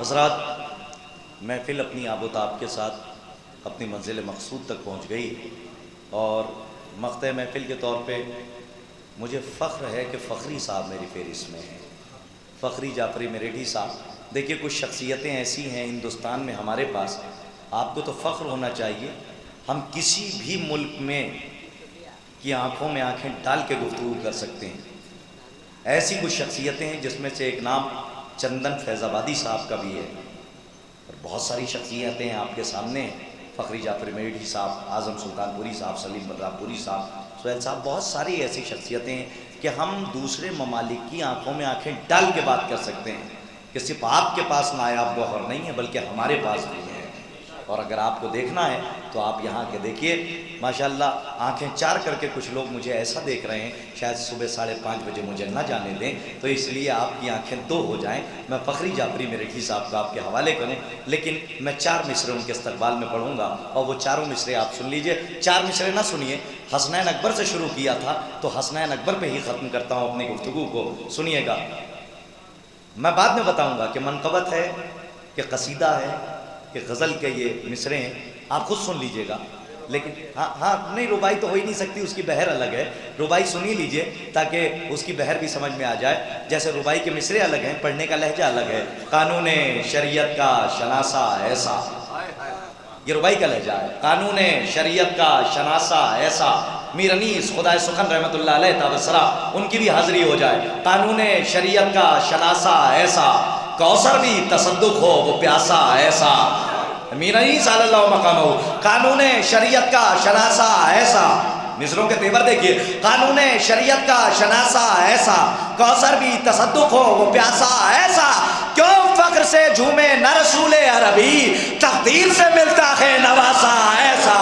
حضرات، محفل اپنی آب و تاب کے ساتھ اپنی منزل مقصود تک پہنچ گئی، اور مقطع محفل کے طور پہ مجھے فخر ہے کہ فخری صاحب میری فہرست میں ہیں، فخری جعفری میریٹھی صاحب۔ دیکھیے کچھ شخصیتیں ایسی ہیں ہندوستان میں ہمارے پاس، آپ کو تو فخر ہونا چاہیے، ہم کسی بھی ملک میں کی آنکھوں میں آنکھیں ڈال کے گفتگو کر سکتے ہیں۔ ایسی کچھ شخصیتیں ہیں جس میں سے ایک نام چندن فیض آبادی صاحب کا بھی ہے، اور بہت ساری شخصیتیں ہیں آپ کے سامنے، فخری جعفری میریٹھی صاحب، اعظم سلطان پوری صاحب، سلیم بدرا پوری صاحب، سہیل صاحب، بہت ساری ایسی شخصیتیں ہیں کہ ہم دوسرے ممالک کی آنکھوں میں آنکھیں ڈال کے بات کر سکتے ہیں کہ صرف آپ کے پاس نایاب گوہر نہیں ہے بلکہ ہمارے پاس بھی ہے، اور اگر آپ کو دیکھنا ہے تو آپ یہاں کے دیکھیے ماشاءاللہ، آنکھیں چار کر کے کچھ لوگ مجھے ایسا دیکھ رہے ہیں، شاید صبح 5:30 بجے مجھے نہ جانے دیں، تو اس لیے آپ کی آنکھیں دو ہو جائیں، میں فخری جعفری میریٹھی صاحب کا آپ کے حوالے کروں، لیکن میں 4 مصرے ان کے استقبال میں پڑھوں گا، اور وہ چاروں مصرے آپ سن لیجئے۔ 4 مصرے نہ سنیے، حسنین اکبر سے شروع کیا تھا تو حسنین اکبر پہ ہی ختم کرتا ہوں اپنی گفتگو کو، سنیے گا۔ میں بعد میں بتاؤں گا کہ منقبت ہے کہ قصیدہ ہے کہ غزل کے یہ مصرے ہیں، آپ خود سن لیجئے گا، لیکن ہاں نہیں، ربائی تو ہو ہی نہیں سکتی، اس کی بحر الگ ہے، ربائی سنی لیجئے تاکہ اس کی بحر بھی سمجھ میں آ جائے۔ جیسے ربائی کے مصرے الگ ہیں، پڑھنے کا لہجہ الگ ہے۔ قانون شریعت کا شناسہ ایسا، یہ ربائی کا لہجہ ہے، قانون شریعت کا شناسہ ایسا، میر انیس خدائے سخن رحمۃ اللہ علیہ تابسرا، ان کی بھی حاضری ہو جائے۔ قانون شریعت کا شناسہ ایسا، کوثر بھی تصدق ہو وہ پیاسا ایسا، میر انیس صلی اللہ مقامہ، قانون شریعت کا شناسہ ایسا، مصروں کے تیور دیکھیے، قانون شریعت کا شناسہ ایسا، کوثر بھی تصدق ہو وہ پیاسا ایسا، کیوں فخر سے جھومے نہ رسول عربی، تقدیر سے ملتا ہے نواسا ایسا۔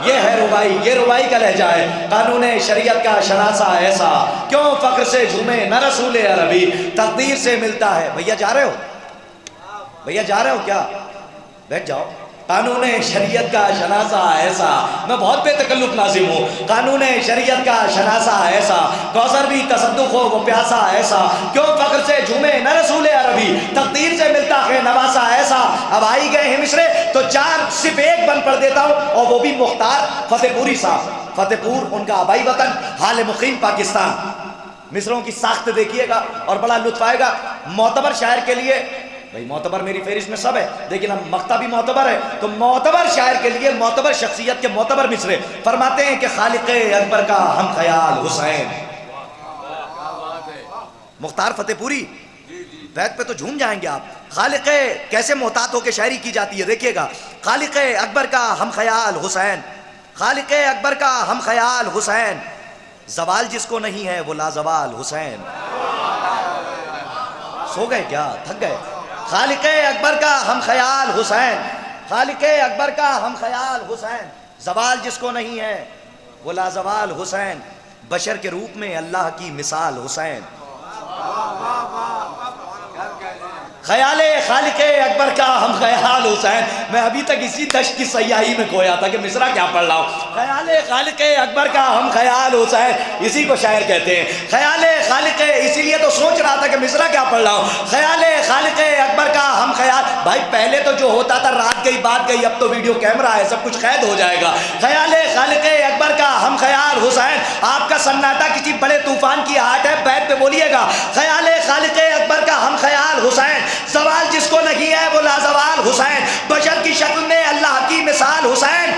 یہ ہے ربائی، یہ ربائی کا لہجہ ہے، قانون شریعت کا شناسہ ایسا، کیوں فخر سے جھومے نہ رسول عربی، تقدیر سے ملتا ہے۔ بھیا جا رہے ہو؟ بھیا جا رہے ہو کیا؟ بیٹھ جاؤ۔ قانون شریعت کا شناسہ ایسا، میں بہت بے تکلف ناظم ہوں، قانون شریعت کا شناسہ ایسا، کوثر بھی تصدق ہو وہ پیاسا ایسا، کیوں فخر سے جھومے نہ رسول عربی، تقدیر سے ملتا ہے نواسا ایسا۔ اب آئی گئے ہیں مصرے تو 4 صرف ایک بند پڑھ دیتا ہوں، اور وہ بھی مختار فتح پوری صاحب، فتح پور ان کا آبائی وطن، حال مقیم پاکستان۔ مصروں کی ساخت دیکھیے گا اور بڑا لطف آئے گا۔ معتبر شاعر کے لیے، بھئی معتبر میری فہرست میں سب ہے لیکن اب مقطع بھی معتبر ہے، تو معتبر شاعر کے لیے معتبر شخصیت کے معتبر مصرے فرماتے ہیں کہ خالق اکبر کا ہم خیال حسین۔ مختار فتح پوری بیت پہ تو جھوم جائیں گے آپ، خالق کیسے محتاط ہو کے شاعری کی جاتی ہے دیکھیے گا، خالق اکبر کا ہم خیال حسین، خالق اکبر کا ہم خیال حسین، زوال جس کو نہیں ہے وہ لازوال حسین۔ سو گئے کیا؟ تھک گئے؟ خالق اکبر کا ہم خیال حسین، خالق اکبر کا ہم خیال حسین، زوال جس کو نہیں ہے وہ لازوال حسین، بشر کے روپ میں اللہ کی مثال حسین۔ خیال خالق اکبر کا ہم خیال حسین، میں ابھی تک اسی دشت کی سیاحی میں کھویا تھا کہ مصرع کیا پڑھ رہا ہوں۔ خیال خالق اکبر کا ہم خیال حسین، اسی کو شاعر کہتے ہیں، خیال خالق، اسی لیے تو سوچ رہا تھا کہ مصرع کیا پڑھ رہا ہوں۔ خیال خالق اکبر کا ہم خیال، بھائی پہلے تو جو ہوتا تھا رات گئی بات گئی، اب تو ویڈیو کیمرہ ہے، سب کچھ قید ہو جائے گا۔ خیال خالق اکبر کا ہم خیال حسین، آپ کا سناٹا کسی بڑے طوفان کی آہٹ ہے، بیت پہ بولیے گا، خیال خالق اکبر کا ہم خیال حسین، زوال جس کو نہیں ہے وہ لازوال حسین، بشر کی شکل میں اللہ کی مثال حسین،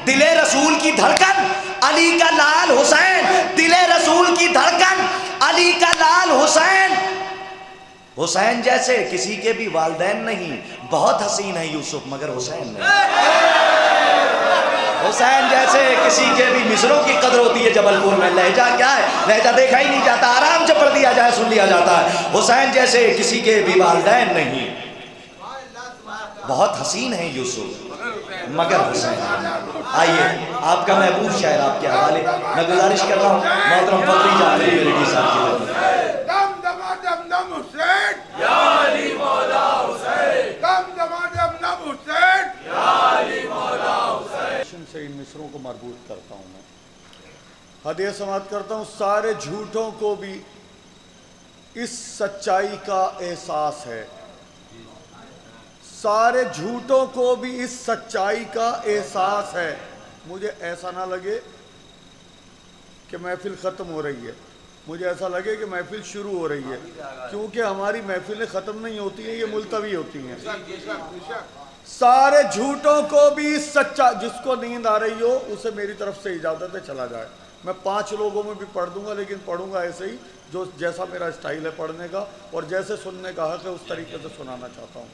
دل رسول کی دھڑکن علی کا لال حسین، دل رسول کی دھڑکن علی کا لال حسین، حسین جیسے کسی کے بھی والدین نہیں، بہت حسین ہے یوسف مگر حسین نہیں، حسین جیسے کسی کے بھی مصروں کی قدر ہوتی ہے جبل پور میں، لہجہ کیا ہے؟ لہجہ دیکھا ہی نہیں جاتا، آرام سے پڑھ دیا جائے سن لیا جاتا ہے، حسین جیسے کسی کے بھی والدین نہیں، بہت حسین ہے یوسف مگر حسین۔ آئیے آپ کا محبوب شاعر آپ کے حوالے میں گزارش کر رہا ہوں، محترم فخری جعفری میریٹھی صاحب کی خدمت میں۔ سے ان مصروں کو مربوط کرتا ہوں، میں ہدیہ سماعت کرتا ہوں۔ سارے جھوٹوں کو بھی اس سچائی کا احساس ہے سارے جھوٹوں کو بھی اس سچائی کا احساس ہے. مجھے ایسا نہ لگے کہ محفل ختم ہو رہی ہے، مجھے ایسا لگے کہ محفل شروع ہو رہی ہے، کیونکہ ہماری محفلیں ختم نہیں ہوتی ہیں، یہ ملتوی ہوتی ہیں. سارے جھوٹوں کو بھی سچا، جس کو نیند آ رہی ہو اسے میری طرف سے اجازت ہے چلا جائے. میں 5 لوگوں میں بھی پڑھ دوں گا، لیکن پڑھوں گا ایسے ہی جو جیسا میرا اسٹائل ہے پڑھنے کا، اور جیسے سننے کا حق ہے اس طریقے سے سنانا چاہتا ہوں.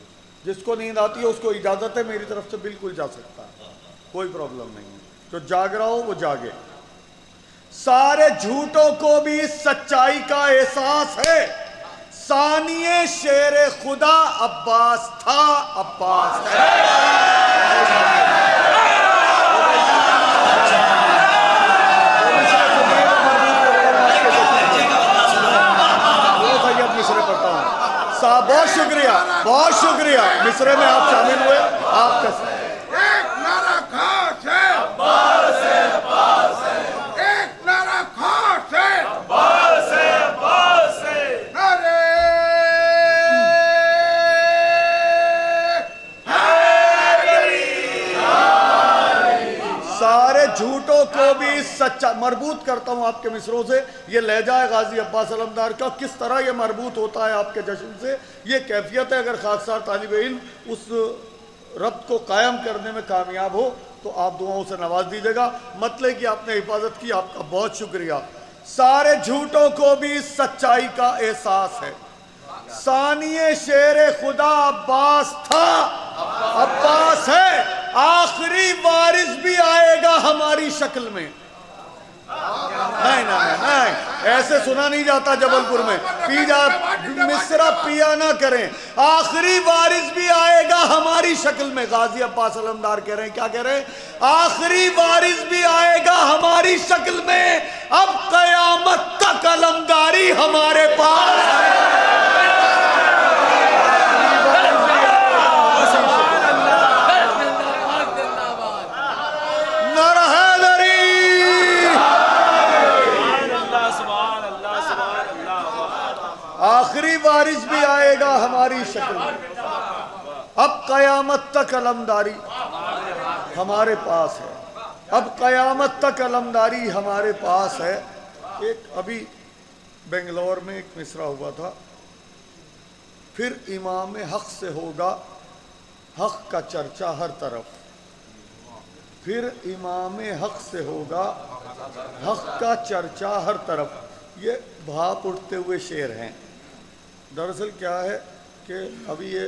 جس کو نیند آتی ہے اس کو اجازت ہے میری طرف سے، بالکل جا سکتا ہے، کوئی پرابلم نہیں ہے. جو جاگ رہا ہو وہ جاگے. سارے جھوٹوں کو بھی سچائی کا احساس ہے. ثانیے شیر خدا عباس تھا، عباس ہے. مصرے پڑھتا ہوں صاحب، بہت شکریہ، بہت شکریہ. مصرے میں آپ شامل ہوئے، آپ کا ایک نعرہ خاص ہے، عباس ہے، عباس ہے. ایک نعرہ خاص ہے، عباس ہے، عباس ہے. نعرہ سارے جھوٹوں کو بھی سچا. مربوط کرتا ہوں آپ کے مصروں سے. یہ لہجہ ہے غازی عباس علمدار کا، کس طرح یہ مربوط ہوتا ہے آپ کے جشن سے، یہ کیفیت ہے. اگر خاکسار طالب علم اس ربط کو قائم کرنے میں کامیاب ہو تو آپ دعاؤں سے نواز دیجیے گا. مطلب کہ آپ نے حفاظت کی، آپ کا بہت شکریہ. سارے جھوٹوں کو بھی سچائی کا احساس ہے. ثانیے شیر خدا عباس تھا، عباس ہے. آخری وارث بھی آئے گا ہماری شکل میں. نہیں نہیں نہیں، ایسے سنا نہیں جاتا جبل پور میں. پی جا مصرا پیا نہ کریں. آخری وارث بھی آئے گا ہماری شکل میں. غازی عباس علمدار کہہ رہے ہیں، کیا کہہ رہے ہیں؟ آخری وارث بھی آئے گا ہماری شکل میں. اب قیامت تک علمداری ہمارے پاس ہے. آخری وارث بھی آئے گا ہماری شکل میں. اب قیامت تک علمداری ہمارے پاس ہے. اب قیامت تک علمداری ہمارے پاس ہے. ایک ابھی بنگلور میں ایک مصرع ہوا تھا، پھر امام حق سے ہوگا حق کا چرچا ہر طرف. پھر امام حق سے ہوگا حق کا چرچا ہر طرف. یہ بھاپ اٹھتے ہوئے شعر ہیں. دراصل کیا ہے کہ ابھی یہ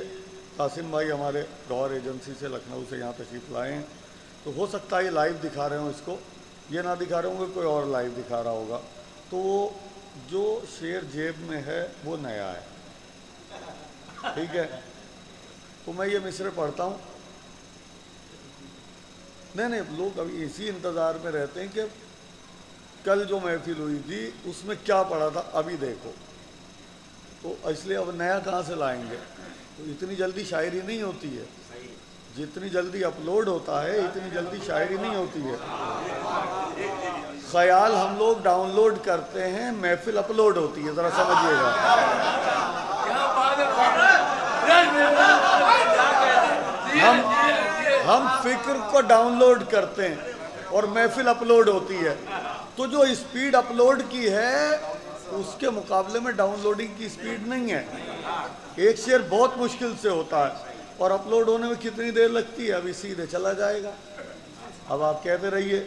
قاسم بھائی ہمارے گور ایجنسی سے لکھنؤ سے یہاں تشریف لائے ہیں، تو ہو سکتا ہے یہ لائیو دکھا رہے ہوں اس کو، یہ نہ دکھا رہے ہوں گے، کوئی اور لائیو دکھا رہا ہوگا. تو جو شعر جیب میں ہے وہ نیا ہے، ٹھیک ہے. تو میں یہ مصرے پڑھتا ہوں. نہیں لوگ ابھی اسی انتظار میں رہتے ہیں کہ کل جو محفل ہوئی تھی اس میں کیا پڑھا تھا، ابھی دیکھو. تو اس لیے اب نیا کہاں سے لائیں گے؟ تو اتنی جلدی شاعری نہیں ہوتی ہے. جتنی جلدی اپلوڈ ہوتا ہے اتنی جلدی شاعری نہیں ہوتی ہے. خیال ہم لوگ ڈاؤن لوڈ کرتے ہیں، محفل اپلوڈ ہوتی ہے، ذرا سمجھیے گا. ہم فکر کو ڈاؤن لوڈ کرتے ہیں اور محفل اپلوڈ ہوتی ہے. تو جو اسپیڈ اپلوڈ کی ہے اس کے مقابلے میں ڈاؤن لوڈنگ کی اسپیڈ نہیں ہے. ایک شعر بہت مشکل سے ہوتا ہے اور اپلوڈ ہونے میں کتنی دیر لگتی ہے، ابھی سیدھے چلا جائے گا. اب آپ کہتے رہیے،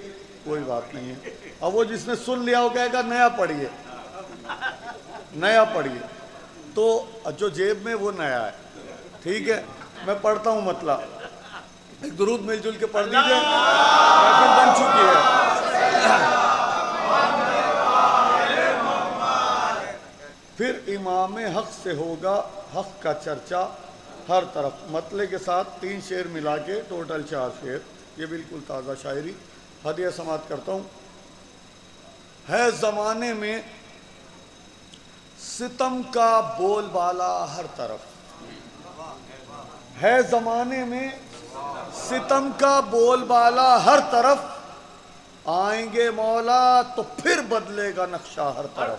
کوئی بات نہیں ہے. اب وہ جس نے سن لیا وہ کہے گا نیا پڑھیے، نیا پڑھیے. تو جو جیب میں وہ نیا ہے، ٹھیک ہے. میں پڑھتا ہوں مطلب، ایک درود مل جل کے پڑھ دیجئے، محفل بن چکی ہے. پھر امام حق سے ہوگا حق کا چرچا ہر طرف. مطلب کے ساتھ 3 شعر ملا کے ٹوٹل 4 شعر. یہ بالکل تازہ شاعری ہدیہ سماعت کرتا ہوں. ہے زمانے میں ستم کا بول بالا ہر طرف. ہے زمانے میں ستم کا بول بالا ہر طرف. آئیں گے مولا تو پھر بدلے گا نقشہ ہر طرف.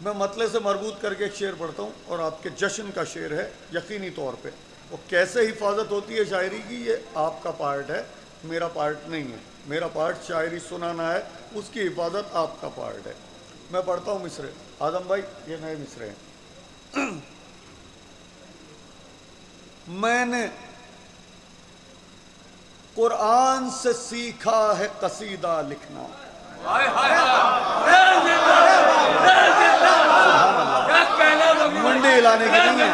میں مطلع سے مربوط کر کے ایک شعر پڑھتا ہوں اور آپ کے جشن کا شعر ہے یقینی طور پہ. وہ کیسے حفاظت ہوتی ہے شاعری کی یہ آپ کا پارٹ ہے, میرا پارٹ نہیں ہے. میرا پارٹ شاعری سنانا ہے, اس کی حفاظت آپ کا پارٹ ہے. میں پڑھتا ہوں مصرے. اعظم بھائی یہ نئے مصرے ہیں. میں نے قرآن سے سیکھا ہے قصیدہ لکھنا. منڈی ہلانے کی نہیں ہے,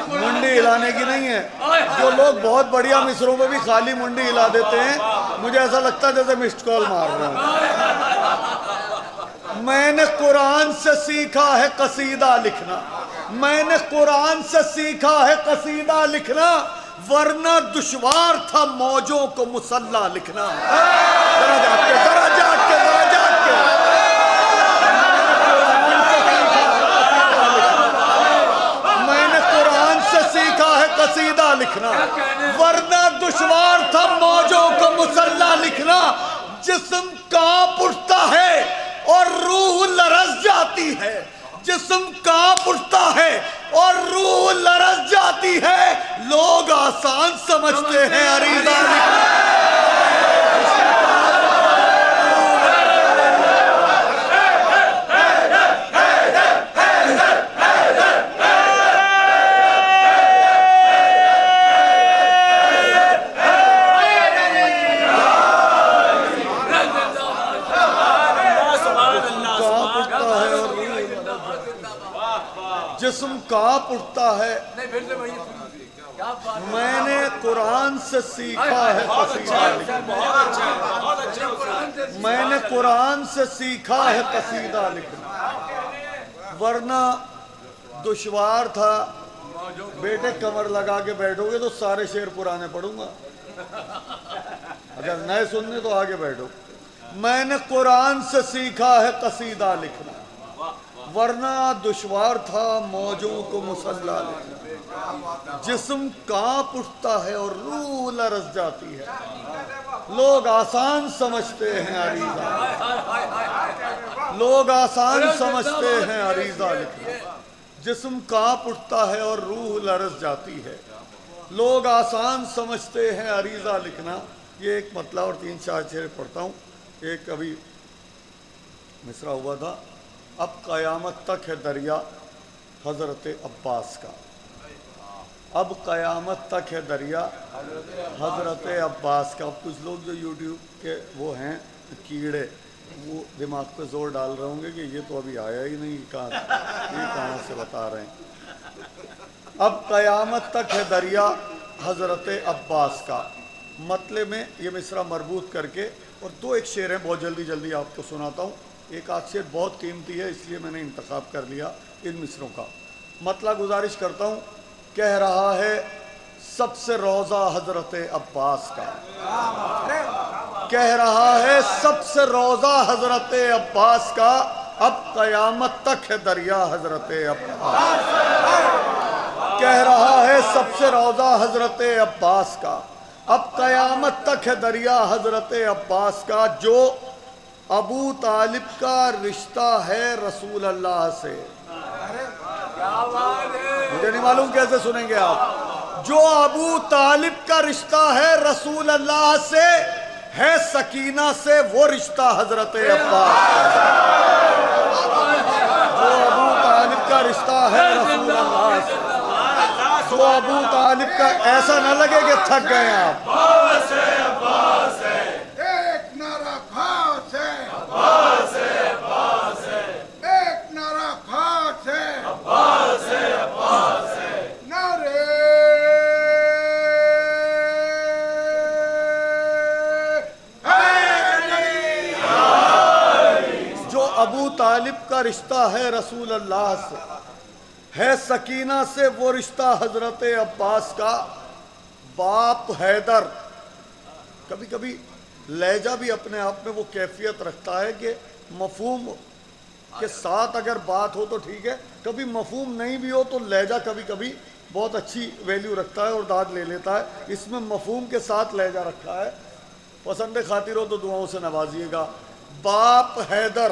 منڈی ہلانے کی نہیں ہے. جو لوگ بہت بڑھیا مصروں میں بھی خالی منڈی ہلا دیتے ہیں, مجھے ایسا لگتا ہے جیسے مسڈ کال مار رہے ہیں. میں نے قرآن سے سیکھا ہے قصیدہ لکھنا, میں نے قرآن سے سیکھا ہے قصیدہ لکھنا, ورنہ دشوار تھا موجوں کو مسلح لکھنا. ذرا جاگ کے, ذرا جاگ کے, ذرا جاگ کے. میں نے قرآن سے سیکھا ہے قصیدہ لکھنا, ورنہ دشوار تھا موجوں کو مسلح لکھنا. جسم کانپ اٹھتا ہے اور روح لرز جاتی ہے, جسم کانپ اٹھتا ہے اور روح لرز جاتی ہے. لوگ آسان سمجھتے ہیں عریضہ لکھنا. جسم کانپ اٹھتا ہے. میں نے قرآن سے سیکھا ہے قصیدہ لکھنا, میں نے قرآن سے سیکھا ہے قصیدہ لکھنا, ورنہ دشوار تھا. بیٹے کمر لگا کے بیٹھو گے تو سارے شعر پرانے پڑھوں گا, اگر نئے سننے تو آگے بیٹھو. میں نے قرآن سے سیکھا ہے قصیدہ لکھنا, ورنہ دشوار تھا موجوں کو مسلح لکھنا. جسم کانپ اٹھتا ہے اور روح لرز جاتی ہے. لوگ آسان سمجھتے ہیں عریضہ, لوگ آسان سمجھتے ہیں عریضہ لکھنا. جسم کانپ اٹھتا ہے اور روح لرز جاتی ہے. لوگ آسان سمجھتے ہیں عریضہ لکھنا. یہ ایک مطلب اور 3-4 شعر پڑھتا ہوں. ایک ابھی مصرع ہوا تھا, اب قیامت تک ہے دریا حضرت عباس کا. اب قیامت تک ہے دریا حضرت عباس کا. اب کچھ لوگ جو یوٹیوب کے وہ ہیں کیڑے, وہ دماغ پہ زور ڈال رہے ہوں گے کہ یہ تو ابھی آیا ہی نہیں, یہ کہاں سے بتا رہے ہیں. اب قیامت تک ہے دریا حضرت عباس کا. مطلب میں یہ مصرع مربوط کر کے, اور 2 ایک شعر ہیں بہت جلدی جلدی آپ کو سناتا ہوں. ایک آدھ شعر بہت قیمتی ہے, اس لیے میں نے انتخاب کر لیا ان مصروں کا. مطلب گزارش کرتا ہوں. کہہ رہا ہے سب سے روضہ حضرت عباس کا, کہہ رہا ہے سب سے روضہ حضرت عباس کا. اب قیامت تک ہے دریا حضرت عباس, کہہ رہا ہے سب سے روضہ حضرت عباس کا. اب قیامت تک ہے دریا حضرت عباس کا. جو ابو طالب کا رشتہ ہے رسول اللہ سے. مجھے نہیں معلوم کیسے سنیں گے آپ. جو ابو طالب کا رشتہ ہے رسول اللہ سے, ہے سکینہ سے وہ رشتہ حضرت عباس کا. جو ابو طالب کا رشتہ ہے رسول اللہ سے, جو ابو طالب کا, ایسا نہ لگے کہ تھک گئے آپ. ایک نعرہ خاص ہے عباس ہے, عباس ہے. ایک نعرہ خاص ہے عباس ہے, عباس ہے. نعرے جو ابو طالب کا رشتہ ہے رسول اللہ سے, ہے سکینہ سے وہ رشتہ حضرت عباس کا. باپ حیدر, کبھی کبھی لہجہ بھی اپنے آپ میں وہ کیفیت رکھتا ہے کہ مفہوم کے ساتھ اگر بات ہو تو ٹھیک ہے, کبھی مفہوم نہیں بھی ہو تو لہجہ کبھی کبھی بہت اچھی ویلیو رکھتا ہے اور داد لے لیتا ہے. اس میں مفہوم کے ساتھ لہجہ رکھا ہے. پسند خاطر ہو تو دعاؤں سے نوازیے گا. باپ حیدر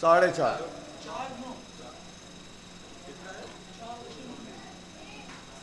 4:30।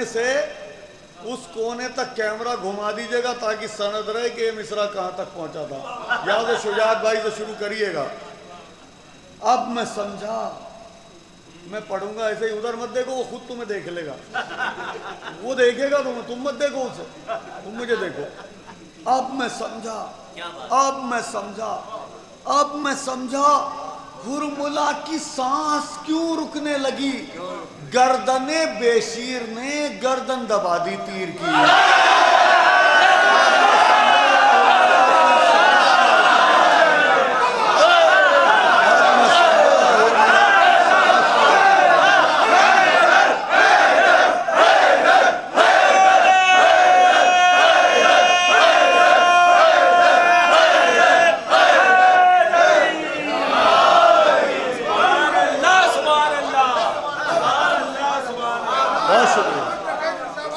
کونے سے اس کونے تک کیمرہ گھما دیجیے گا تاکہ سند رہے کہ یہ مصرع کہاں تک پہنچا تھا. یہاں سے شجاعت بھائی سے شروع کریے گا. اب میں سمجھا, میں پڑھوں گا ایسے ہی, ادھر مت دیکھو, وہ خود تمہیں دیکھ لے گا, وہ دیکھے گا تم مت دیکھو اسے, تم مجھے دیکھو. اب میں سمجھا ہرملا کی سانس کیوں رکنے لگی. گردن بیشیر نے گردن دبا دی تیر کی.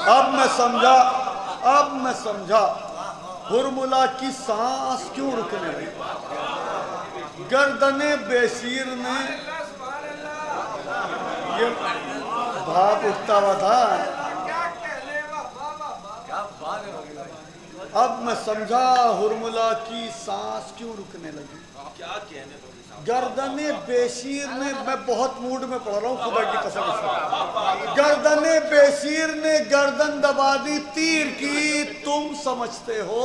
اب میں سمجھا ہرملا کی سانس کیوں رکنے لگی. گردن بیشیر نے, یہ بھاپ اٹھتا ہوا تھا. اب میں سمجھا ہرملا کی سانس کیوں رکنے لگی. گردن بیشیر نے, میں بہت موڈ میں پڑھ رہا ہوں خدا کی قسم سے, گردن بیشیر نے گردن دبا دی تیر کی. تم سمجھتے ہو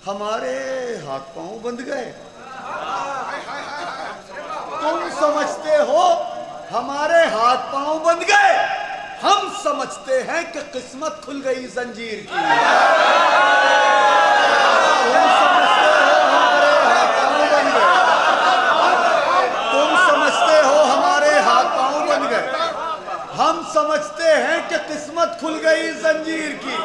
ہمارے ہاتھ پاؤں بندھ گئے, تم سمجھتے ہو ہمارے ہاتھ پاؤں بندھ گئے, ہم سمجھتے ہیں کہ قسمت کھل گئی زنجیر کی. تم سمجھتے ہو ہمارے ہاتھ پاؤں بندھ گئے, تم سمجھتے ہو ہمارے ہاتھ پاؤں بن گئے, ہم سمجھتے ہیں کہ قسمت کھل گئی زنجیر کی.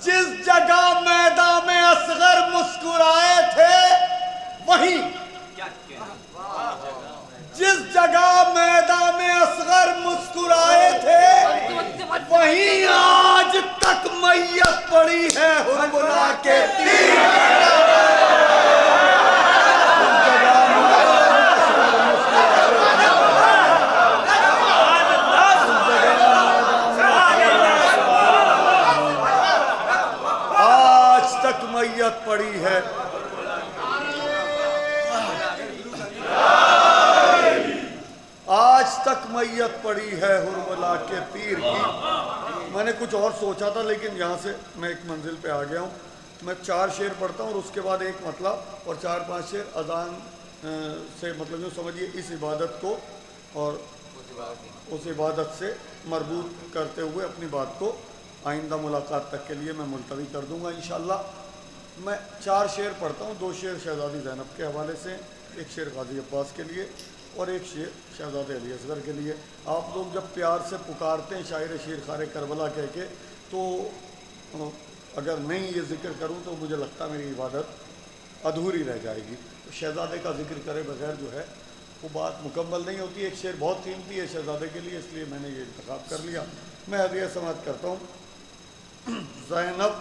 جس جگہ میدان میں اصغر مسکرائے تھے وہیں, جس جگہ میدان میں اصغر مسکرائے تھے وہیں آج تک میت پڑی ہے ہرملا کے تیر. میت پڑی ہے, آج تک میت پڑی ہے ہرملا کے تیر کی. میں نے کچھ اور سوچا تھا لیکن یہاں سے میں ایک منزل پہ آ گیا ہوں. میں 4 شعر پڑھتا ہوں اور اس کے بعد ایک مطلب اور 4-5 شعر اذان سے, مطلب جو سمجھیے اس عبادت کو اور اس عبادت سے مربوط کرتے ہوئے اپنی بات کو آئندہ ملاقات تک کے لیے میں ملتوی کر دوں گا انشاءاللہ. میں 4 شعر پڑھتا ہوں, 2 شعر شہزادی زینب کے حوالے سے, ایک شعر غازی عباس کے لیے اور ایک شعر شہزادے علی اصغر کے لیے. آپ لوگ جب پیار سے پکارتے ہیں شاعر شیر خار کربلا کہہ کے, تو اگر نہیں یہ ذکر کروں تو مجھے لگتا میری عبادت ادھوری رہ جائے گی. تو شہزادے کا ذکر کرے بغیر جو ہے وہ بات مکمل نہیں ہوتی. ایک شعر بہت قیمتی ہے شہزادے کے لیے, اس لیے میں نے یہ انتخاب کر لیا. میں ہدیہ سماعت کرتا ہوں. زینب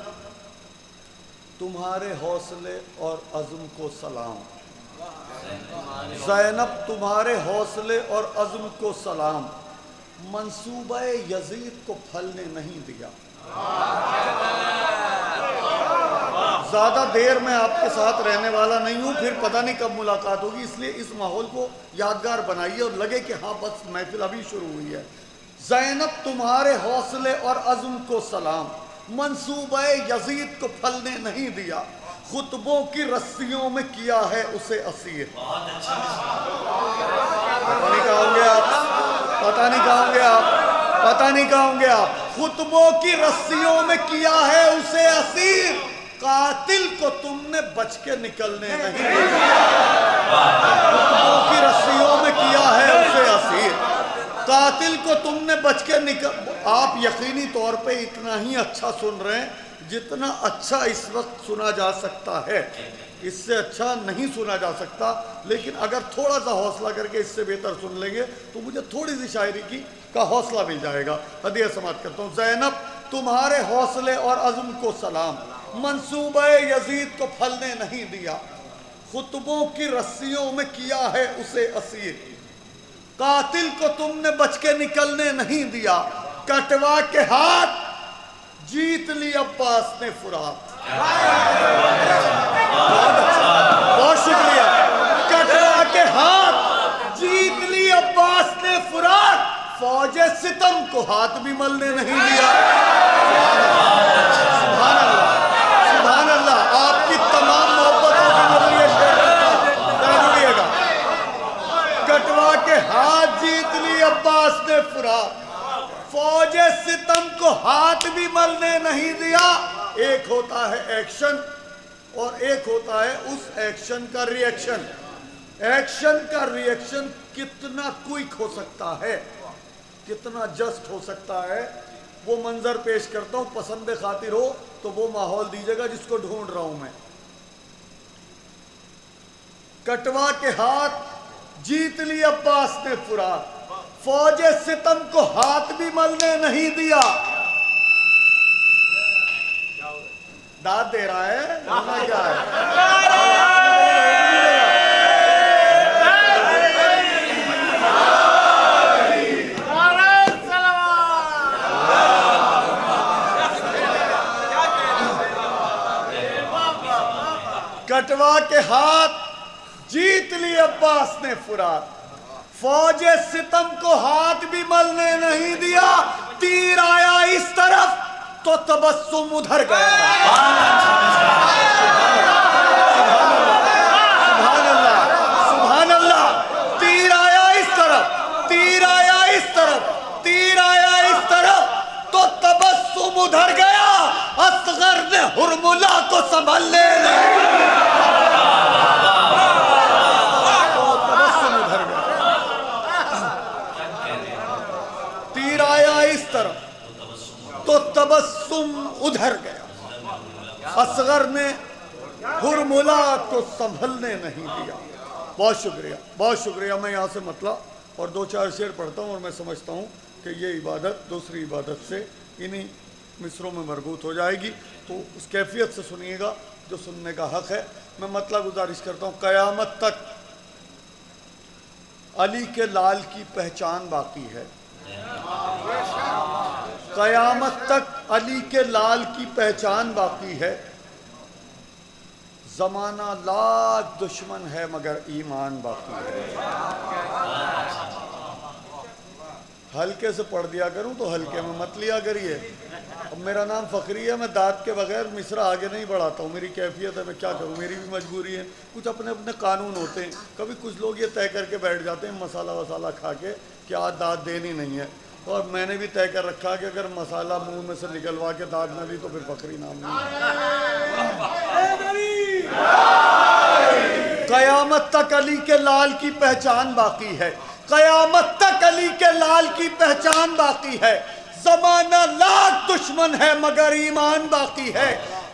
تمہارے حوصلے اور عزم کو سلام, زینب تمہارے حوصلے اور عزم کو سلام, منصوبہ یزید کو پھلنے نہیں دیا. زیادہ دیر میں آپ کے ساتھ رہنے والا نہیں ہوں, پھر پتہ نہیں کب ملاقات ہوگی, اس لیے اس ماحول کو یادگار بنائیے اور لگے کہ ہاں بس محفل ابھی شروع ہوئی ہے. زینب تمہارے حوصلے اور عزم کو سلام, منصوبہ یزید کو پھلنے نہیں دیا, خطبوں کی رسیوں میں کیا ہے اسے اسیر. پتہ نہیں کہوں گے آپ, پتہ نہیں کہوں گے آپ, پتہ نہیں کہوں گے آپ. خطبوں کی رسیوں میں کیا ہے اسے اسیر, قاتل کو تم نے بچ کے نکلنے نہیں دیا. خطبوں کی رسیوں میں کیا ہے اسے اسیر, قاتل کو تم نے بچ کے آپ یقینی طور پہ اتنا ہی اچھا سن رہے ہیں جتنا اچھا اس وقت سنا جا سکتا ہے, اس سے اچھا نہیں سنا جا سکتا. لیکن اگر تھوڑا سا حوصلہ کر کے اس سے بہتر سن لیں گے تو مجھے تھوڑی سی شاعری کا حوصلہ مل جائے گا. ہدیہ سماعت کرتا ہوں. زینب تمہارے حوصلے اور عزم کو سلام, منصوبہ یزید کو پھلنے نہیں دیا, خطبوں کی رسیوں میں کیا ہے اسے اسیر, قاتل کو تم نے بچ کے نکلنے نہیں دیا. کٹوا کے ہاتھ جیت لی عباس نے فرات. بہت شکریہ. کٹوا کے ہاتھ جیت لی عباس نے فرات, فوج ستم کو ہاتھ بھی ملنے نہیں دیا. سبحان اللہ, سبحان اللہ. آپ کی تمام محبتوں کی نظریہ شیئر کرتا گا. کٹوا کے ہاتھ جیت لی عباس نے فرات, فوج ستم کو ہاتھ بھی ملنے نہیں دیا. ایک ہوتا ہے ایکشن اور ایک ہوتا ہے اس ایکشن کا ری ایکشن. ایکشن کا ری ایکشن کتنا کوئک ہو سکتا ہے, کتنا جسٹ ہو سکتا ہے, وہ منظر پیش کرتا ہوں. پسند خاطر ہو تو وہ ماحول دیجیے گا جس کو ڈھونڈ رہا ہوں میں. کٹوا کے ہاتھ جیت لی عباس نے فرات, فوج ستم کو ہاتھ بھی ملنے نہیں دیا. داد دے رہا ہے, ہونا کیا ہے؟ کٹوا کے ہاتھ جیت لی عباس نے فرات, فوج ستم کو ہاتھ بھی ملنے نہیں دیا. تیر آیا اس طرف تو تبسم ادھر گیا. سبحان اللہ, سبحان اللہ. تیر آیا اس طرف, تیر آیا اس طرف, تیر آیا اس طرف تو تبسم ادھر گیا. اصغر نے ہرملا کو سنبھلنے نہیں. تو تبسم ادھر گیا. اصغر نے ہرملا کو سنبھلنے نہیں دیا. بہت شکریہ, بہت شکریہ. میں یہاں سے مطلع اور دو چار شعر پڑھتا ہوں اور میں سمجھتا ہوں کہ یہ عبادت دوسری عبادت سے انہی مصروں میں مربوط ہو جائے گی. تو اس کیفیت سے سنیے گا جو سننے کا حق ہے. میں مطلع گزارش کرتا ہوں. قیامت تک علی کے لال کی پہچان باقی ہے. قیامت تک علی کے لال کی پہچان باقی ہے. زمانہ لاکھ دشمن ہے مگر ایمان باقی ہے. ہلکے سے پڑھ دیا کروں تو ہلکے میں مت لیا کریے. اب میرا نام فخری ہے, میں داد کے بغیر مصرع آگے نہیں بڑھاتا ہوں. میری کیفیت ہے, میں کیا کروں, میری بھی مجبوری ہے. کچھ اپنے اپنے قانون ہوتے ہیں. کبھی کچھ لوگ یہ طے کر کے بیٹھ جاتے ہیں مسالہ وسالہ کھا کے کہ آج داد دینی نہیں ہے, اور میں نے بھی طے کر رکھا کہ اگر مسالہ منہ میں سے نکلوا کے داد نہ دی تو پھر فخری نام نہیں. قیامت تک علی کے لال کی پہچان باقی ہے. قیامت تک علی کے لال کی پہچان باقی ہے. زمانہ لاکھ دشمن ہے مگر ایمان باقی ہے.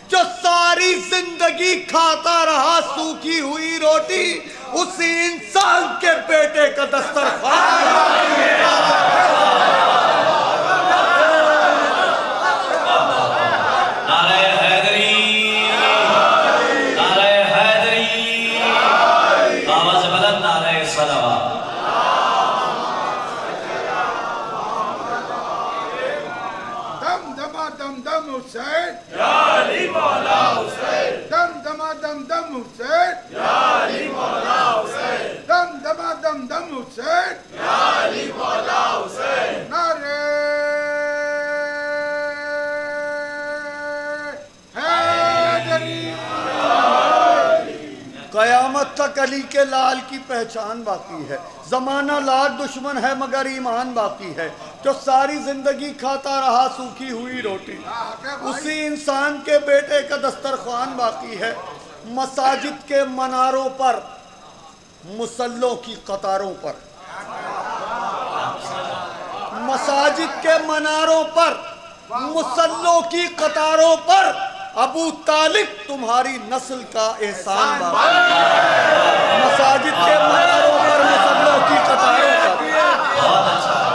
جو ساری زندگی کھاتا رہا سوکھی ہوئی روٹی, اسی انسان کے بیٹے کا دسترخوان باقی ہے. قیامت تک علی کے لال کی پہچان باقی ہے. زمانہ لاکھ دشمن ہے مگر ایمان باقی ہے. جو ساری زندگی کھاتا رہا سوکھی ہوئی روٹی, اسی انسان کے بیٹے کا دسترخوان باقی ہے. مساجد کے مناروں پر, مصلوں کی قطاروں پر, مساجد کے مناروں پر, مصلوں کی قطاروں پر ابو طالب تمہاری نسل کا احسان باقی ہے. مساجد کے مناروں پر, مصلوں کی قطاروں پر,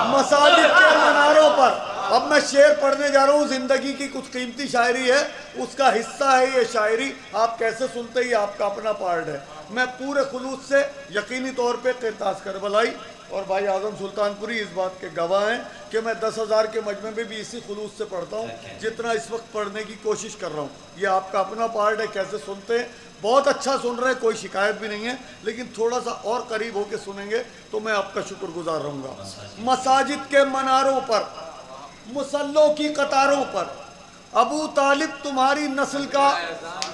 مساجد کے مناروں پر. اب میں شعر پڑھنے جا رہا ہوں. زندگی کی کچھ قیمتی شاعری ہے, اس کا حصہ ہے یہ شاعری. آپ کیسے سنتے ہی آپ کا اپنا پارٹ ہے. میں پورے خلوص سے یقینی طور پہ قرطاس کربلائی اور بھائی اعظم سلطان پوری اس بات کے گواہ ہیں کہ میں 10,000 کے مجمع میں بھی اسی خلوص سے پڑھتا ہوں جتنا اس وقت پڑھنے کی کوشش کر رہا ہوں. یہ آپ کا اپنا پارٹ ہے, کیسے سنتے ہیں. بہت اچھا سن رہے ہیں, کوئی شکایت بھی نہیں ہے, لیکن تھوڑا سا اور قریب ہو کے سنیں گے تو میں آپ کا شکر گزار رہوں گا. مساجد کے مناروں پر, مسلوں کی قطاروں پر ابو طالب تمہاری نسل کا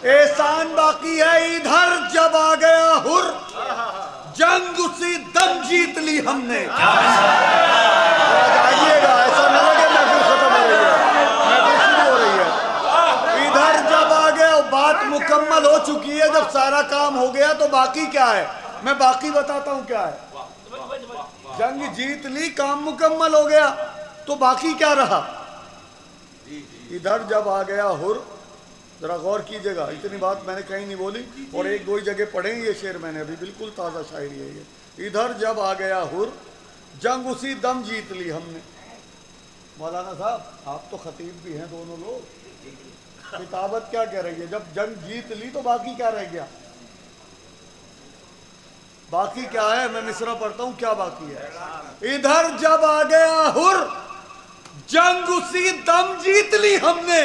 احسان باقی ہے. ادھر جب آ گیا حر, جنگ اسی دم جیت لی ہم نے. آئیے گا, ایسا نہ لگے محفل ختم ہو رہی ہے, محفل شروع ہو رہی ہے. ادھر جب آ گیا, بات مکمل ہو چکی ہے. جب سارا کام ہو گیا تو باقی کیا ہے, میں باقی بتاتا ہوں کیا ہے. جنگ جیت لی, کام مکمل ہو گیا, تو باقی کیا رہا. ادھر جب آ گیا حر, ذرا غور کیجئے گا, اتنی بات میں نے کہیں نہیں بولی, اور ایک دو ہی جگہ پڑھیں. یہ شعر میں نے ابھی, بالکل تازہ شاعری ہے یہ. ادھر جب آ گیا حر, جنگ اسی دم جیت لی ہم نے. مولانا صاحب آپ تو خطیب بھی ہیں دونوں لوگ, کتابت کیا کہہ رہی ہے. جب جنگ جیت لی تو باقی کیا رہ گیا. باقی کیا ہے, میں مصرع پڑھتا ہوں کیا باقی ہے. ادھر جب آ گیا حر, جنگ اسی دم جیت لی ہم نے,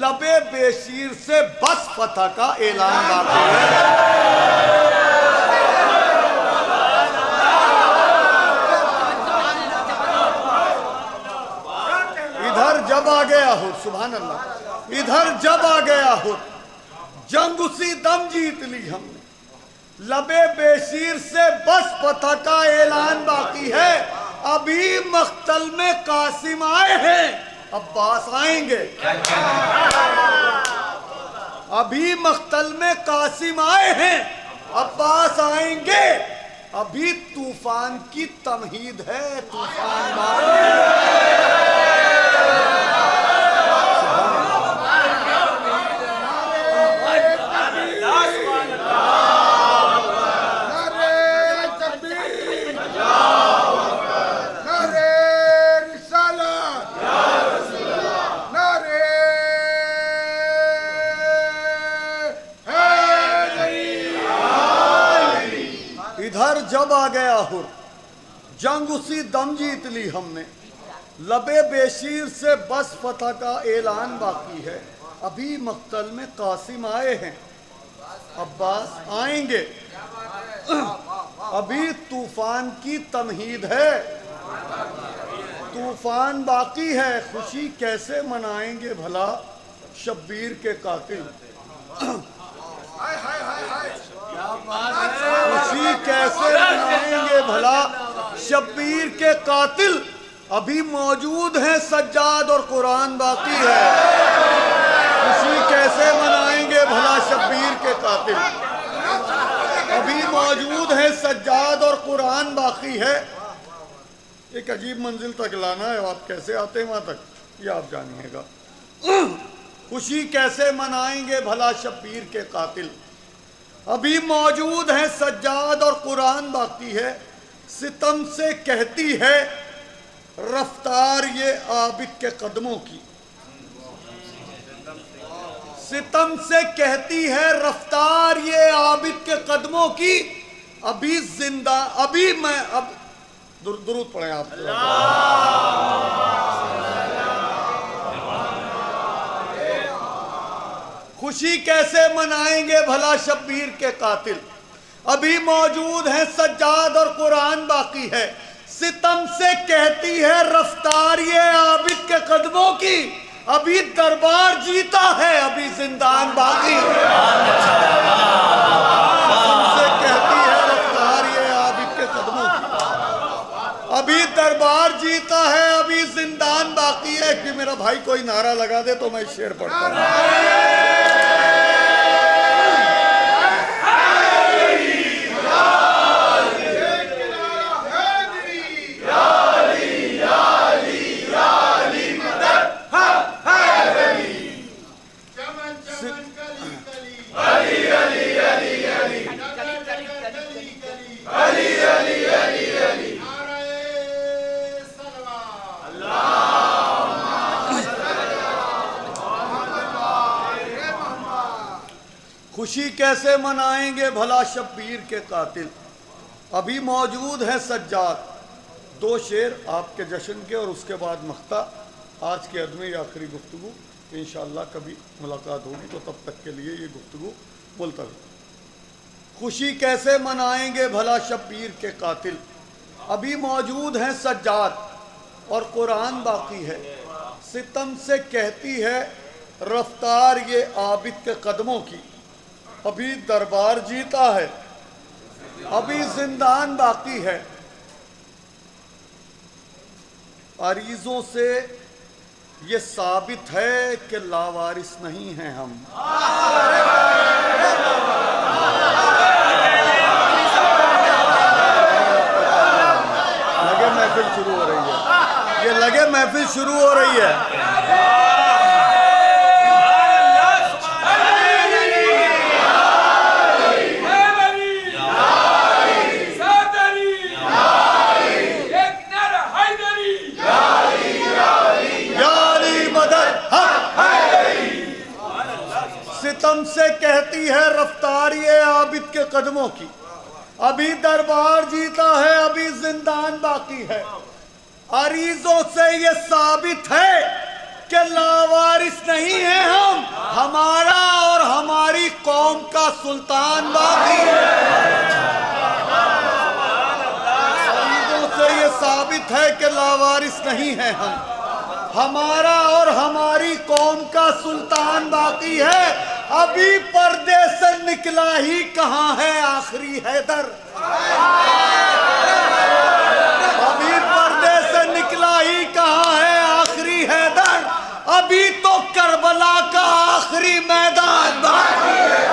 لبے بے شیر سے بس فتح کا اعلان باقی ہے. ادھر جب آ گیا حر, سبحان اللہ, ادھر جب آ گیا حر, جنگ اسی دم جیت لی ہم نے, لبے بے شیر سے بس فتح کا اعلان باقی ہے. ابھی مقتل میں قاسم آئے ہیں, عباس آئیں گے. ابھی مقتل میں قاسم آئے ہیں, عباس آئیں گے. ابھی طوفان کی تمہید ہے, طوفان باقی ہے. ادھر جب آ گیا حر, جنگ اسی دم جیت لی ہم نے, لبے بے شیر سے بس فتح کا اعلان باقی ہے. ابھی مقتل میں قاسم آئے ہیں, عباس آئیں گے. ابھی طوفان کی تمہید ہے, طوفان باقی ہے. خوشی کیسے منائیں گے بھلا شبیر کے قاتل. خوشی کیسے منائیں گے بھلا شبیر کے قاتل. ابھی موجود ہیں سجاد اور قرآن باقی ہے. خوشی کیسے منائیں گے بھلا شبیر کے قاتل. ابھی موجود ہیں سجاد اور قرآن باقی ہے. ایک عجیب منزل تک لانا ہے, آپ کیسے آتے ہیں وہاں تک یہ آپ جانیے گا. خوشی کیسے منائیں گے بھلا شبیر کے قاتل. ابھی موجود ہیں سجاد اور قرآن باقی ہے. ستم سے کہتی ہے رفتار یہ عابد کے قدموں کی. ستم سے کہتی ہے رفتار یہ عابد کے قدموں کی. ابھی زندہ, ابھی میں, اب درود پڑھیں آپ. خوشی کیسے منائیں گے بھلا شبیر کے قاتل. ابھی موجود ہیں سجاد اور قرآن باقی ہے. ستم سے کہتی ہے رفتار یہ عابد کے قدموں کی. ابھی دربار جیتا ہے, ابھی زندان باقی ہے. ستم سے کہتی ہے رفتار یہ عابد کے قدموں کی. ابھی دربار جیتا ہے, ابھی زندان باقی ہے. کہ میرا بھائی کوئی نعرہ لگا دے تو میں شعر پڑھتا ہوں. خوشی کیسے منائیں گے بھلا شبیر کے قاتل. ابھی موجود ہیں سجاد, دو شعر آپ کے جشن کے اور اس کے بعد مقطع آج کے عدم آخری گفتگو. انشاءاللہ کبھی ملاقات ہوگی تو تب تک کے لیے یہ گفتگو ملتوی. خوشی کیسے منائیں گے بھلا شبیر کے قاتل، ابھی موجود ہیں سجاد اور قرآن باقی ہے. ستم سے کہتی ہے رفتار یہ عابد کے قدموں کی، ابھی دربار جیتا ہے ابھی زندان باقی ہے. عریضوں سے یہ ثابت ہے کہ لاوارث نہیں ہیں ہم. لگے محفل شروع ہو رہی ہے، یہ لگے محفل شروع ہو رہی ہے. ستم سے کہتی ہے رفتار یہ عابد کے قدموں کی، ابھی دربار جیتا ہے ابھی زندان باقی ہے. عریضوں سے یہ ثابت ہے کہ لاوارث نہیں ہیں ہم، ہمارا اور ہماری قوم کا سلطان باقی ہے. عریضوں سے یہ ثابت ہے کہ لاوارث نہیں ہیں ہم، ہمارا اور ہماری قوم کا سلطان باقی ہے. ابھی پردے سے نکلا ہی کہاں ہے آخری حیدر، ابھی پردے سے نکلا ہی کہاں ہے آخری حیدر، ابھی تو کربلا کا آخری میدان باقی ہے.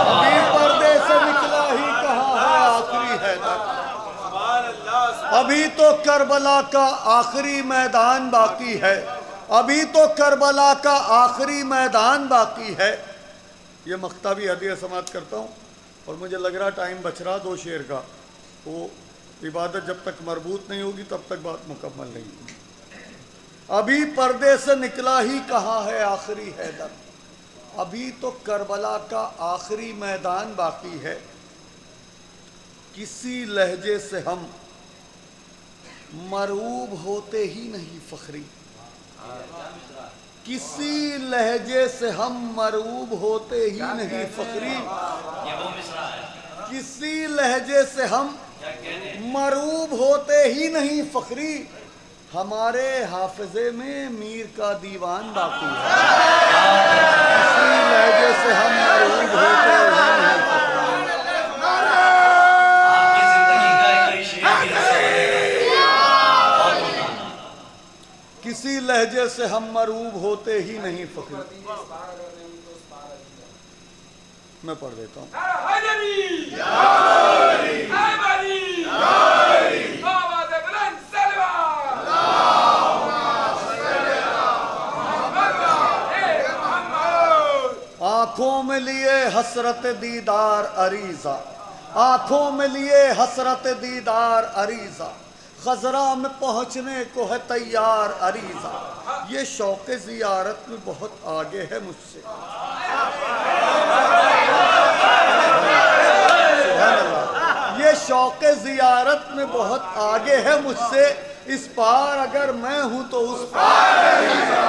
ابھی پردے سے نکلا ہی کہاں ہے آخری حیدر، ابھی تو کربلا کا آخری میدان باقی ہے. ابھی تو کربلا کا آخری میدان باقی ہے. یہ مقطع بھی ہدیہ سماعت کرتا ہوں اور مجھے لگ رہا ٹائم بچ رہا 2 شعر کا. وہ عبادت جب تک مربوط نہیں ہوگی تب تک بات مکمل نہیں ہوگی. ابھی پردے سے نکلا ہی کہاں ہے آخری حیدر، ابھی تو کربلا کا آخری میدان باقی ہے. کسی لہجے سے ہم مرعوب ہوتے ہی نہیں فخری، کسی لہجے سے ہم مرعوب ہوتے ہی نہیں فخری. کسی لہجے سے ہم مرعوب ہوتے ہی نہیں فخری، ہمارے حافظے میں میر کا دیوان باقی ہے. کسی لہجے سے ہم مرعوب ہوتے ہی نہیں فخری. کسی لہجے سے ہم مرعوب ہوتے ہی نہیں فخری. میں پڑھ دیتا ہوں. آنکھوں میں لیے حسرت دیدار عریضہ، آنکھوں میں لیے حسرت دیدار عریضہ، خضرا میں پہنچنے کو ہے تیار عریضہ. یہ شوق زیارت میں بہت آگے ہے مجھ سے. سبحان اللہ. یہ شوق زیارت میں بہت آگے ہے مجھ سے، اس پار اگر میں ہوں تو اس پار عریضہ.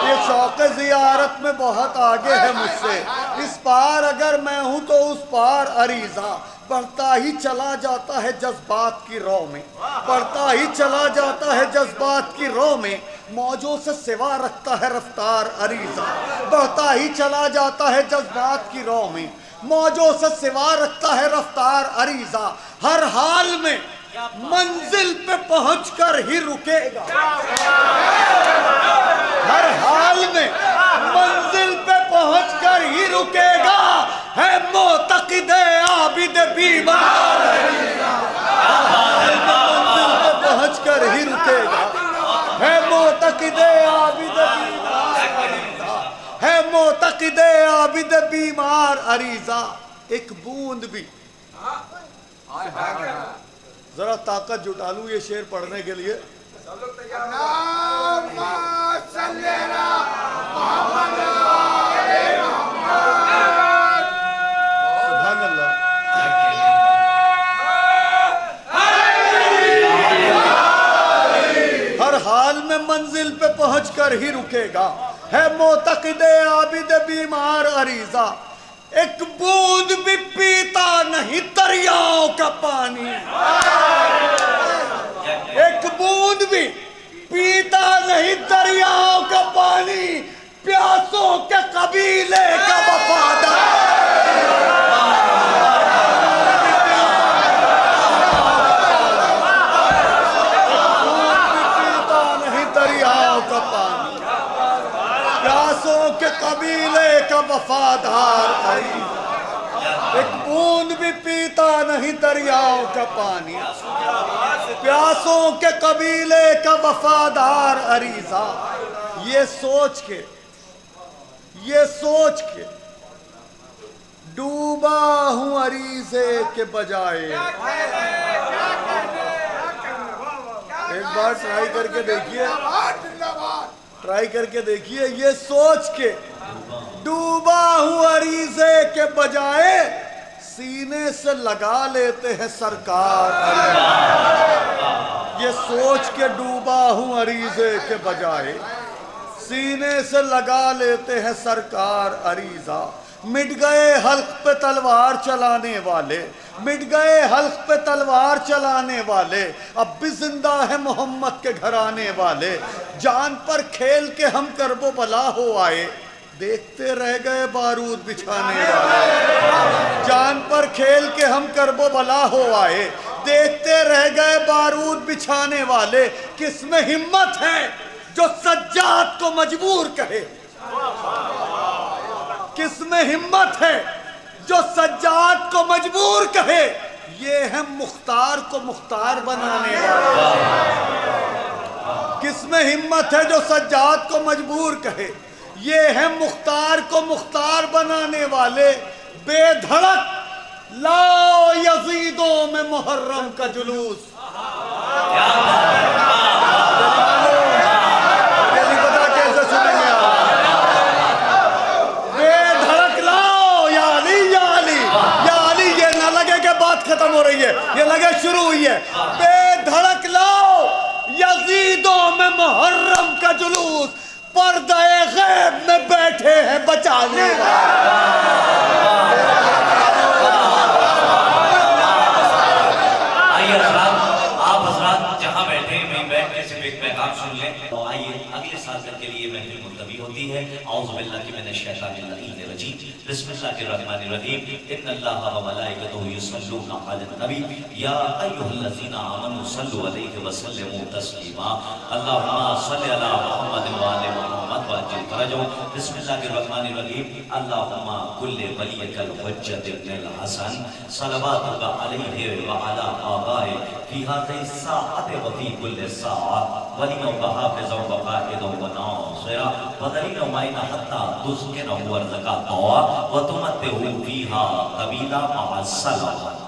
یہ شوق زیارت میں بہت آگے ہے مجھ سے، اس پار اگر میں ہوں تو اس پار عریضہ. بڑھتا ہی چلا جاتا ہے جذبات کی رو میں، بڑھتا ہی چلا جاتا ہے جذبات کی رو میں، موجوں سے سوا رکھتا ہے رفتار عریضہ. بڑھتا ہی چلا جاتا ہے جذبات کی رو میں، موجوں سے سوا رکھتا ہے رفتار عریضہ. ہر حال میں منزل پہ پہنچ کر ہی رکے گا، ہر حال میں منزل پہ پہنچ کر ہی رکے گا. ہے معتقد عابد بیمار عریضہ، منزل پہ پہنچ کر ہی رکے گا. ہے معتقد عابد بیمار عریضہ، ہے معتقد عابد بیمار عریضہ. ایک بوند بھی، ذرا طاقت جٹا لوں یہ شعر پڑھنے کے لیے. سبحان اللہ. حال میں منزل پہ پہنچ کر ہی رکے گا، ہے معتقد عابد بیمار عریضہ، ایک بوند بھی پیتا نہیں دریاؤں کا پانی، ایک بوند بھی پیتا نہیں دریاؤں کا پانی، پیاسوں کے قبیلے کا وفادار، پیتا نہیں دریاؤں کا پانی، پیاسوں کے قبیلے کا وفادار عریضہ، ایک بوند بھی پیتا نہیں دریاؤں کا پانی، پیاسوں کے قبیلے کا وفادار عریضہ۔ یہ سوچ کے ڈوبا ہوں عریضے کے بجائے، ایک بار ٹرائی کر کے دیکھیے، ٹرائی کر کے دیکھیے، یہ سوچ کے ڈوبا ہوں عریضے کے بجائے، سینے سے لگا لیتے ہیں سرکار عریضہ، یہ سوچ کے ڈوبا ہوں عریضے کے بجائے، سینے سے لگا لیتے ہیں سرکار عریضہ۔ مٹ گئے حلق پہ تلوار چلانے والے، مٹ گئے حلق پہ تلوار چلانے والے، اب بھی زندہ ہے محمد کے گھرانے والے، جان پر کھیل کے ہم کرب و بلا ہو آئے، دیکھتے رہ گئے بارود بچھانے والے، جان پر کھیل کے ہم کرب و بلا ہو آئے، دیکھتے رہ گئے بارود بچھانے والے، کس میں ہمت ہے جو سجاد کو مجبور کہے، کس میں ہمت ہے جو سجاد کو مجبور کہے، یہ ہے مختار کو مختار بنانے والے، کس میں ہمت ہے جو سجاد کو مجبور کہے، یہ ہے مختار کو مختار بنانے والے، بے دھڑک لاؤ یزیدوں میں محرم کا جلوس، ختم ہو رہی ہے، یہ لگے شروع ہوئی ہے، بے دھڑک لاؤ یزیدوں میں محرم کا جلوس، پردہ غیب میں بیٹھے ہیں بچانے آئیے حضرات، آپ حضرات جہاں بیٹھے میں بیٹھ کے صرف ایک پیغام سن لیں تو آئیے اگلے سال تک کے لیے محفل ملتوی ہوتی ہے۔ اعوذ باللہ من الشیطان الرجیم، بسم اللہ الرحمن الرحیم، ان اللہ و ملائکتہ یصلون علی النبی یا ایھا الذین آمنوا صلوا علیہ وسلموا تسلیما، اللہم صل علی محمد و آل محمد وعجل فرجهم، بسم اللہ الرحمن الرحیم، اللہم کل ولیک الحجۃ ابن الحسن صلواتک علیہ وعلی آبائہ فی ہذہ الساعۃ وفی کل ساعہ ولی و بحافظ و قائد و ناصرہ ودلیل و معین حتی تسکنہ ورزقہ طوع و تمتعو فیہا طویلا مع السلام۔